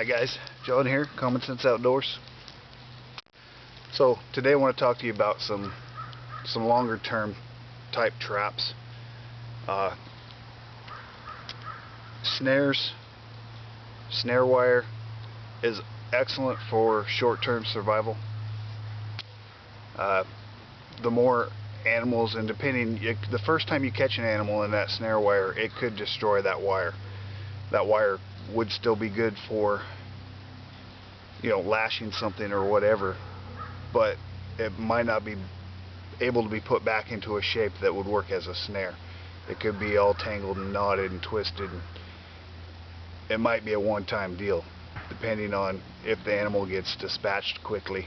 Hi guys, John here, Common Sense Outdoors. So today I want to talk to you about some longer term type traps. Snares, snare wire is excellent for short-term survival. The more animals, and the first time you catch an animal in that snare wire, it could destroy that wire. That wire would still be good for, lashing something or whatever, but it might not be able to be put back into a shape that would work as a snare. It could be all tangled and knotted and twisted. It might be a one-time deal, depending on if the animal gets dispatched quickly.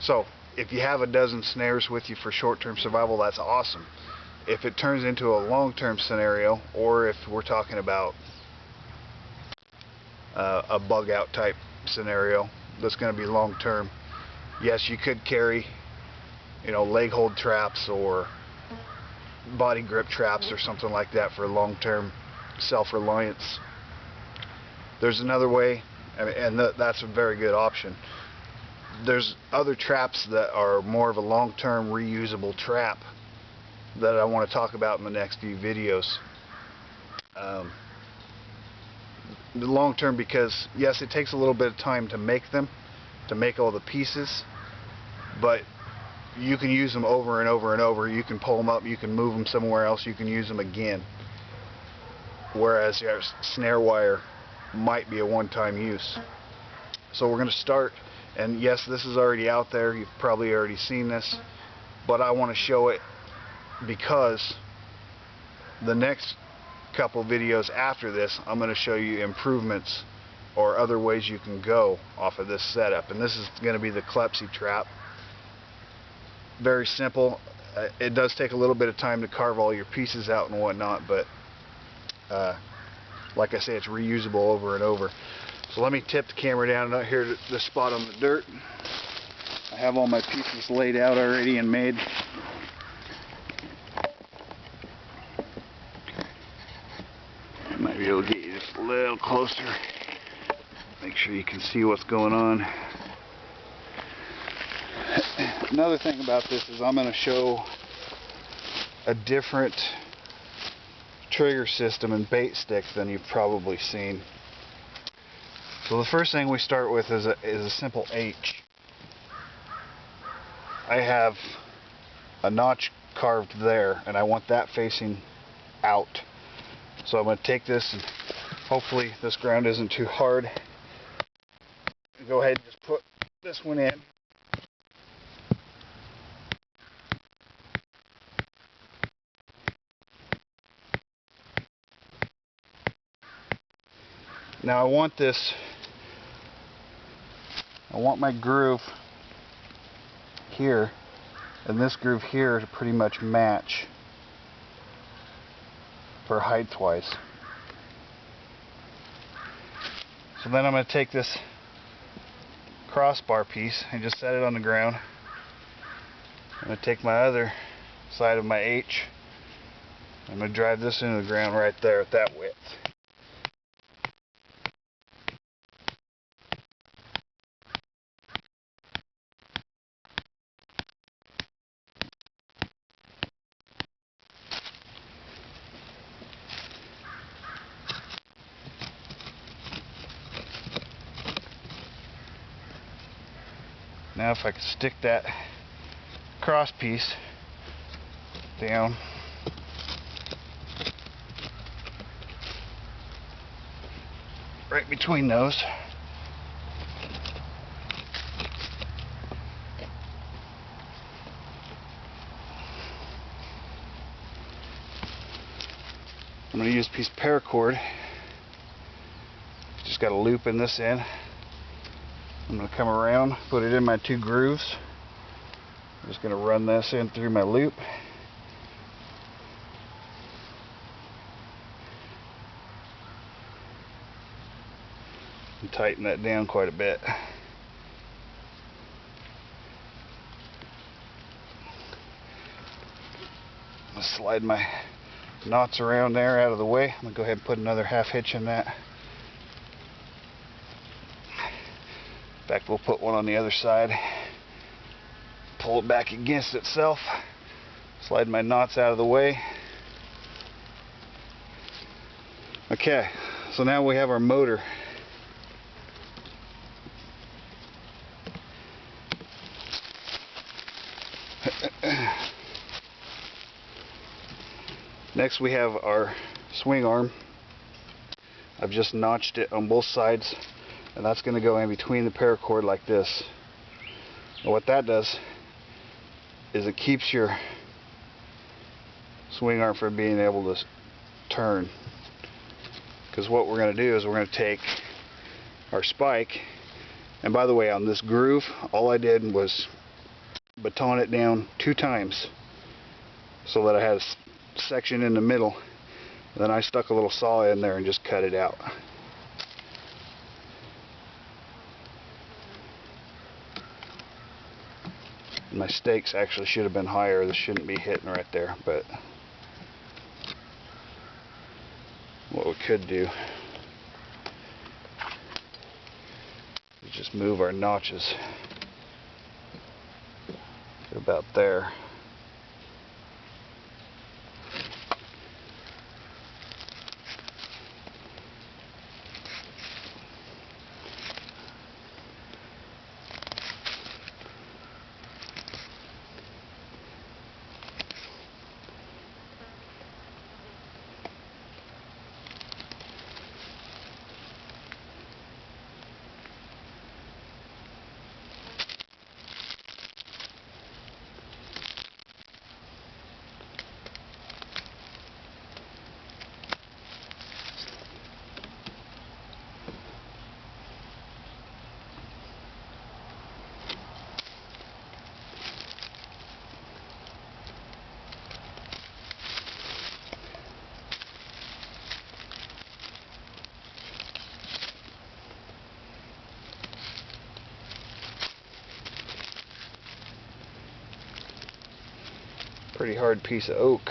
So if you have a dozen snares with you for short-term survival, that's awesome. If it turns into a long-term scenario, or if we're talking about a bug-out type scenario that's going to be long-term, yes, you could carry, leg hold traps or body grip traps or something like that for long-term self-reliance. There's another way, and that's a very good option. There's other traps that are more of a long-term reusable trap that I want to talk about in the next few videos. The long term, because yes, it takes a little bit of time to make them, to make all the pieces, but you can use them over and over and over. You can pull them up, you can move them somewhere else, you can use them again. Whereas your snare wire might be a one-time use. So we're going to start, and yes, this is already out there, you've probably already seen this, but I want to show it because the next couple videos after this, I'm going to show you improvements or other ways you can go off of this setup. And this is going to be the Kleptsy trap. Very simple. It does take a little bit of time to carve all your pieces out and whatnot, but like I say, it's reusable over and over. So let me tip the camera down here to this spot on the dirt. I have all my pieces laid out already and made. Might be able to get you just a little closer. Make sure you can see what's going on. Another thing about this is I'm going to show a different trigger system and bait stick than you've probably seen. So the first thing we start with is a simple H. I have a notch carved there, and I want that facing out. So I'm going to take this, and hopefully this ground isn't too hard. Go ahead and just put this one in. Now I want my groove here and this groove here to pretty much match for height-wise. So then I'm going to take this crossbar piece and just set it on the ground. I'm going to take my other side of my H. I'm going to drive this into the ground right there at that width. Now if I could stick that cross piece down, right between those. I'm going to use a piece of paracord. Just got a loop in this end. I'm going to come around, put it in my two grooves. I'm just going to run this in through my loop. And tighten that down quite a bit. I'm going to slide my knots around there out of the way. I'm going to go ahead and put another half hitch in that fact, we'll put one on the other side, pull it back against itself, slide my knots out of the way. Okay, so now we have our motor. Next we have our swing arm. I've just notched it on both sides, and that's going to go in between the paracord like this. And what that does is it keeps your swing arm from being able to turn. Because what we're going to do is we're going to take our spike, and by the way, on this groove, all I did was baton it down 2 times so that I had a section in the middle. Then I stuck a little saw in there and just cut it out. My stakes actually should have been higher. This shouldn't be hitting right there, but what we could do is just move our notches to about there. Pretty hard piece of oak.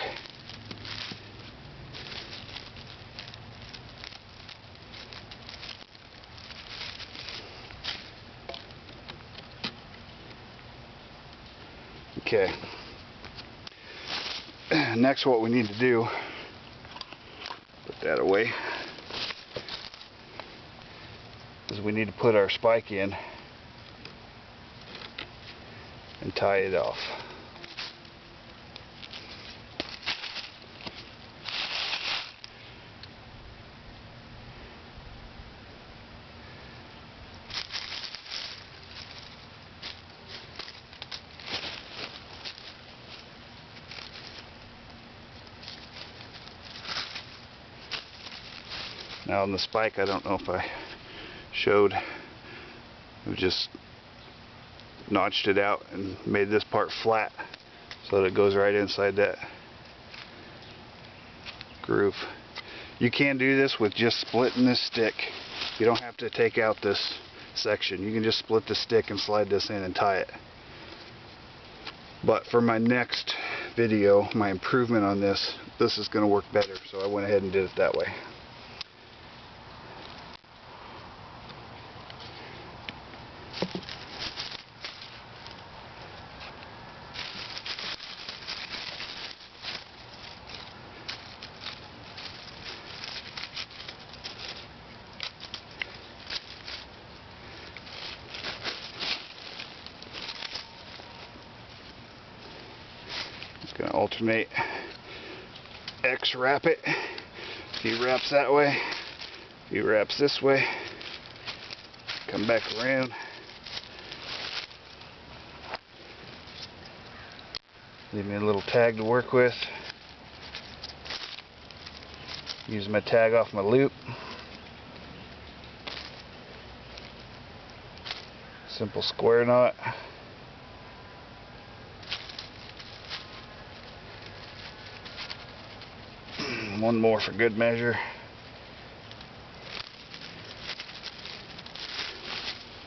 Okay. Next, what we need to do, put that away, is we need to put our spike in and tie it off. Now on the spike, I don't know if I showed, we just notched it out and made this part flat so that it goes right inside that groove. You can do this with just splitting this stick. You don't have to take out this section. You can just split the stick and slide this in and tie it. But for my next video, my improvement on this is going to work better, so I went ahead and did it that way. Going to alternate X wrap it. He wraps that way, he wraps this way, come back around. Leave me a little tag to work with. Use my tag off my loop. Simple square knot. One more for good measure.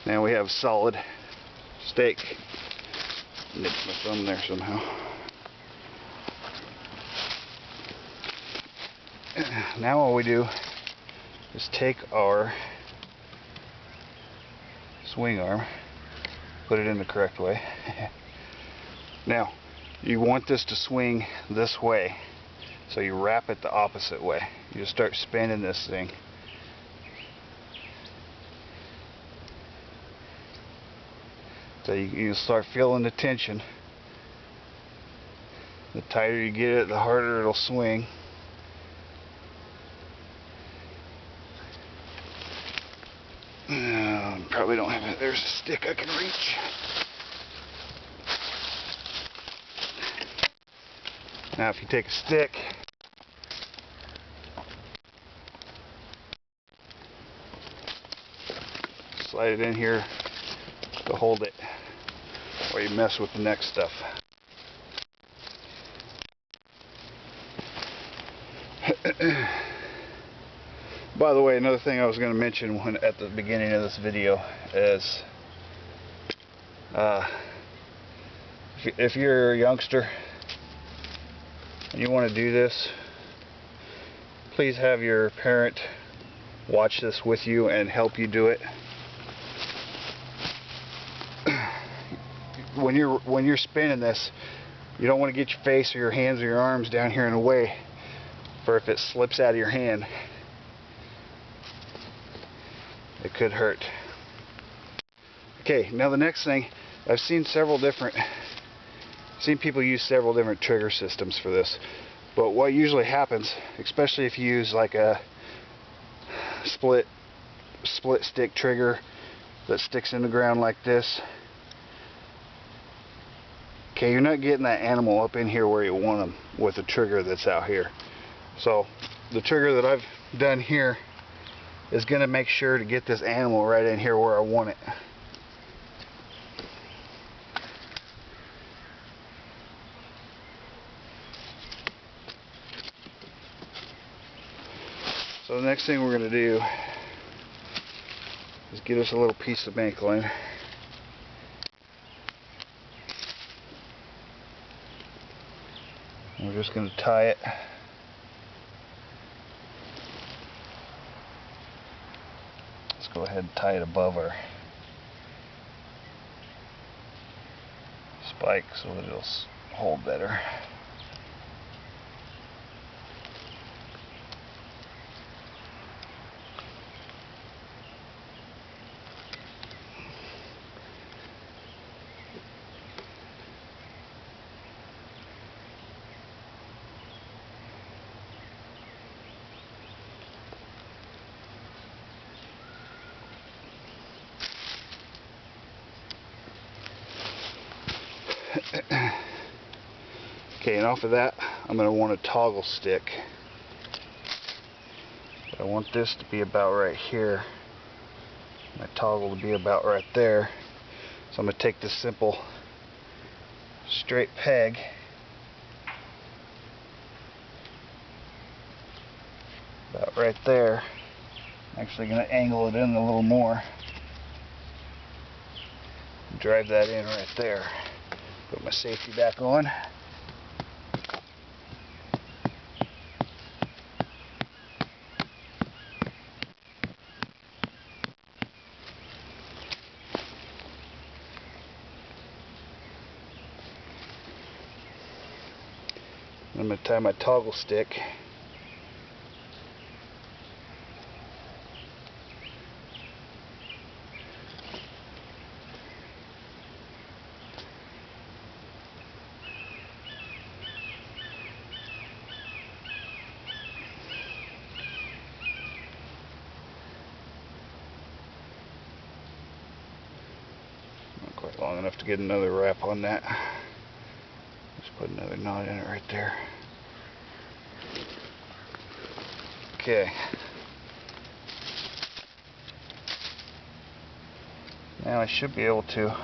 Now we have solid stake. Nicked my thumb there somehow. Now all we do is take our swing arm, put it in the correct way. Now, you want this to swing this way, so you wrap it the opposite way. You just start spinning this thing. So you start feeling the tension. The tighter you get it, the harder it'll swing. Probably don't have it. There's a stick I can reach. Now if you take a stick, slide it in here to hold it while you mess with the next stuff. By the way, another thing I was going to mention at the beginning of this video is if you're a youngster and you want to do this, please have your parent watch this with you and help you do it. When you're spinning this, you don't want to get your face or your hands or your arms down here in the way, for if it slips out of your hand, it could hurt. Okay, now the next thing, I've seen people use several different trigger systems for this, but what usually happens, especially if you use like a split stick trigger that sticks in the ground like this, okay, you're not getting that animal up in here where you want them with the trigger that's out here. So the trigger that I've done here is going to make sure to get this animal right in here where I want it. So the next thing we're going to do is get us a little piece of bank line. And we're just going to tie it. Let's go ahead and tie it above our spike so that it'll hold better. Okay, and off of that, I'm going to want a toggle stick. I want this to be about right here. My toggle to be about right there. So I'm going to take this simple straight peg, about right there. I'm actually going to angle it in a little more. Drive that in right there. Put my safety back on. I'm going to tie my toggle stick not quite long enough to get another wrap on that. Just put another knot in it right there. Okay. Now I should be able to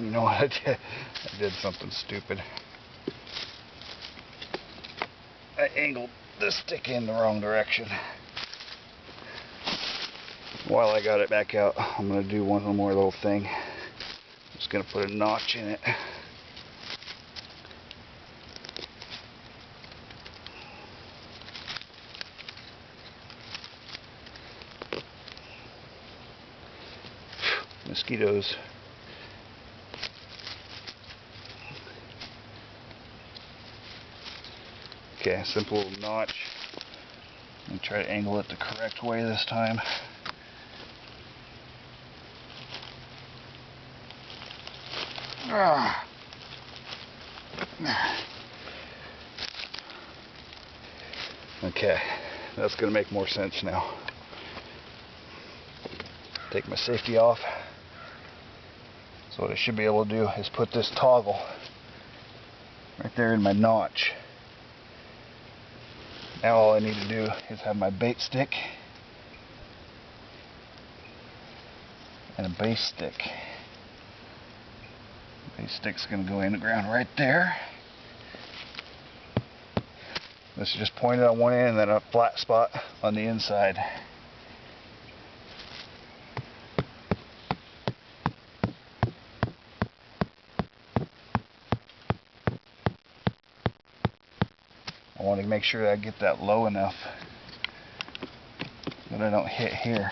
you know what I did? I did something stupid. I angled this stick in the wrong direction. While I got it back out, I'm going to do one more little thing. I'm just going to put a notch in it. mosquitoes. Okay, simple little notch. Let me try to angle it the correct way this time. Okay, that's going to make more sense now. Take my safety off. So what I should be able to do is put this toggle right there in my notch. Now all I need to do is have my bait stick and a base stick. The base stick's going to go in the ground right there. This is just pointed on one end and then a flat spot on the inside. I want to make sure that I get that low enough that I don't hit here.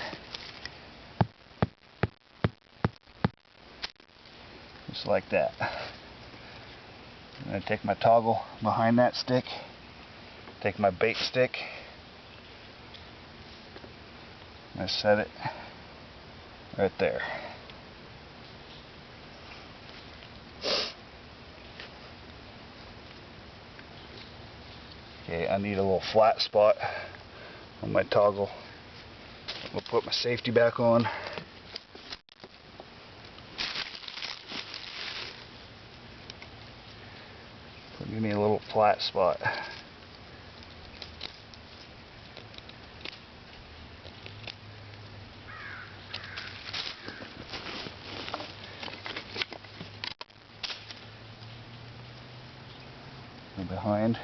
Just like that. And I take my toggle behind that stick, take my bait stick, and I set it right there. Okay, I need a little flat spot on my toggle. I'll put my safety back on. Give me a little flat spot. And behind.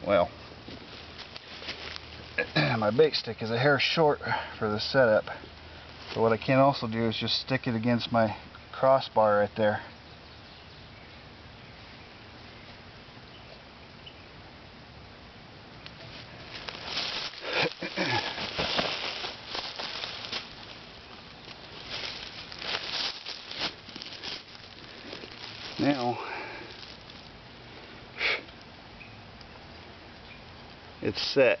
Well, my bait stick is a hair short for the setup, but what I can also do is just stick it against my crossbar right there. Now it's set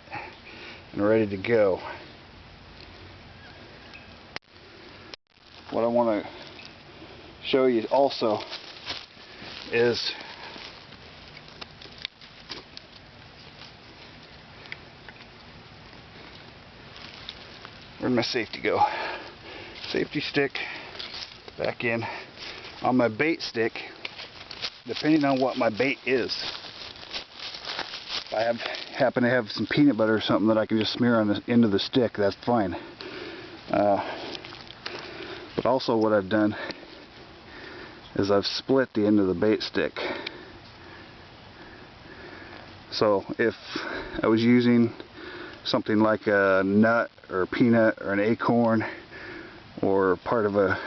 and ready to go. What I want to show you also is where'd my safety go? Safety stick back in. On my bait stick, depending on what my bait is, if I happen to have some peanut butter or something that I can just smear on the end of the stick, that's fine. But also what I've done is I've split the end of the bait stick. So if I was using something like a nut or a peanut or an acorn or part of a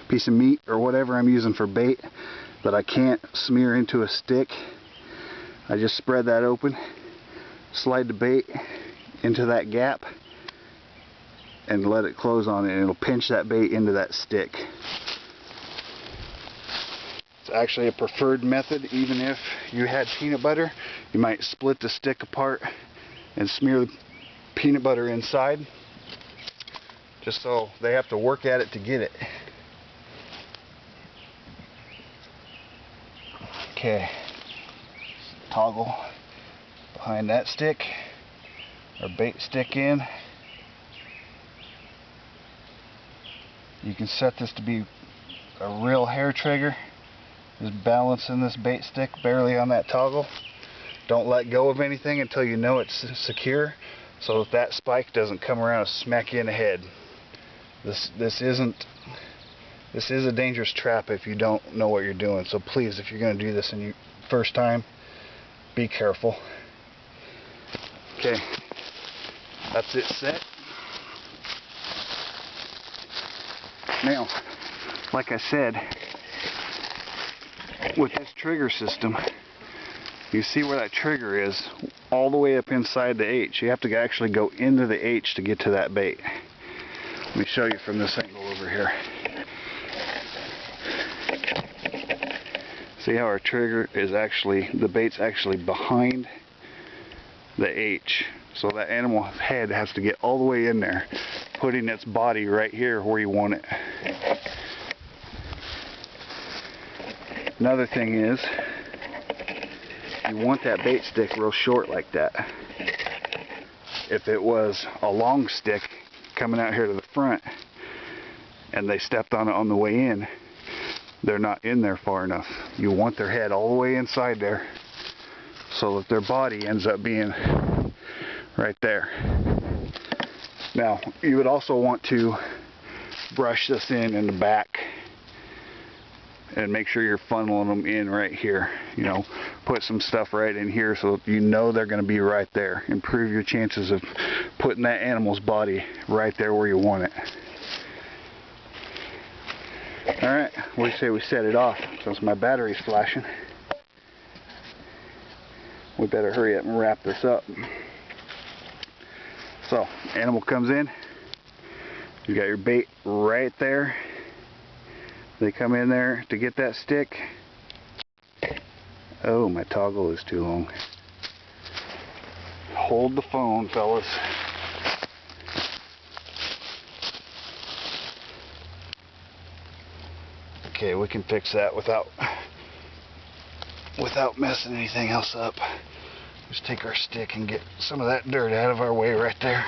piece of meat or whatever I'm using for bait that I can't smear into a stick, I just spread that open, slide the bait into that gap, and let it close on it, and it'll pinch that bait into that stick. It's actually a preferred method. Even if you had peanut butter, you might split the stick apart and smear the peanut butter inside, just so they have to work at it to get it. Okay, toggle behind that stick, our bait stick in. You can set this to be a real hair trigger. Just balancing this bait stick barely on that toggle. Don't let go of anything until you know it's secure, so that spike doesn't come around and smack you in the head. This is a dangerous trap if you don't know what you're doing. So please, if you're going to do this and first time, be careful. Okay, that's it set. Now, like I said, with this trigger system, you see where that trigger is, all the way up inside the H. You have to actually go into the H to get to that bait. Let me show you from this angle over here. See how our trigger is actually, the bait's actually behind the H. So that animal's head has to get all the way in there, putting its body right here where you want it. Another thing is, you want that bait stick real short like that. If it was a long stick coming out here to the front and they stepped on it on the way in, they're not in there far enough. You want their head all the way inside there so that their body ends up being right there. Now, you would also want to brush this in the back and make sure you're funneling them in right here. You know, put some stuff right in here so that you know they're going to be right there. Improve your chances of putting that animal's body right there where you want it. Alright, what do you say we set it off since my battery's flashing? We better hurry up and wrap this up. So, animal comes in. You got your bait right there. They come in there to get that stick. Oh, my toggle is too long. Hold the phone, fellas. Okay, we can fix that without messing anything else up. Just take our stick and get some of that dirt out of our way right there.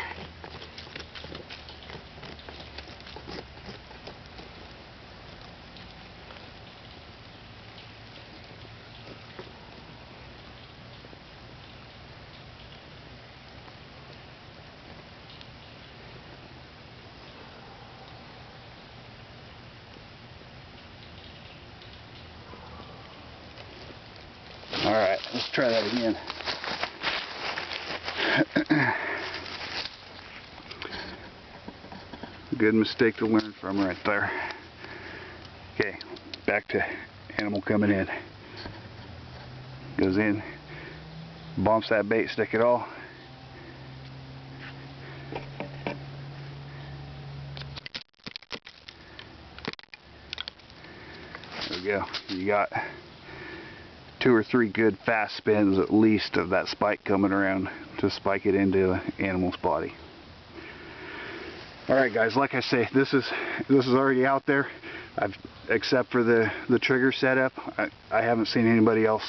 Alright, let's try that again. Good mistake to learn from right there. Okay, back to animal coming in. Goes in, bumps that bait stick at all. There we go. You got 2 or 3 good fast spins at least of that spike coming around to spike it into the animal's body. Alright guys, like I say, this is already out there. Except for the trigger setup, I haven't seen anybody else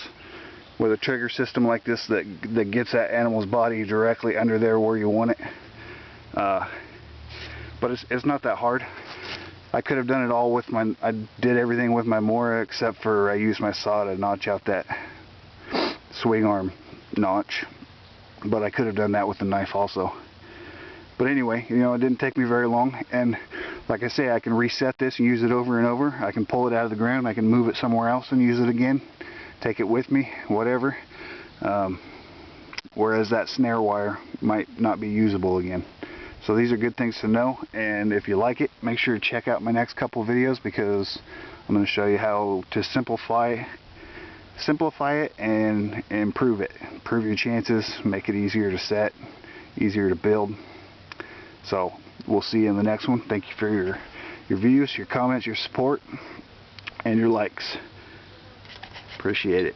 with a trigger system like this that gets that animal's body directly under there where you want it. But it's not that hard. I could have done it all with I did everything with my Mora except for I used my saw to notch out that swing arm notch. But I could have done that with the knife also. But anyway, you know, it didn't take me very long, and like I say, I can reset this and use it over and over. I can pull it out of the ground, I can move it somewhere else and use it again, take it with me, whatever. Whereas that snare wire might not be usable again. So these are good things to know, and if you like it, make sure to check out my next couple videos, because I'm going to show you how to simplify it and improve it. Improve your chances, make it easier to set, easier to build. So we'll see you in the next one. Thank you for your views, your comments, your support, and your likes. Appreciate it.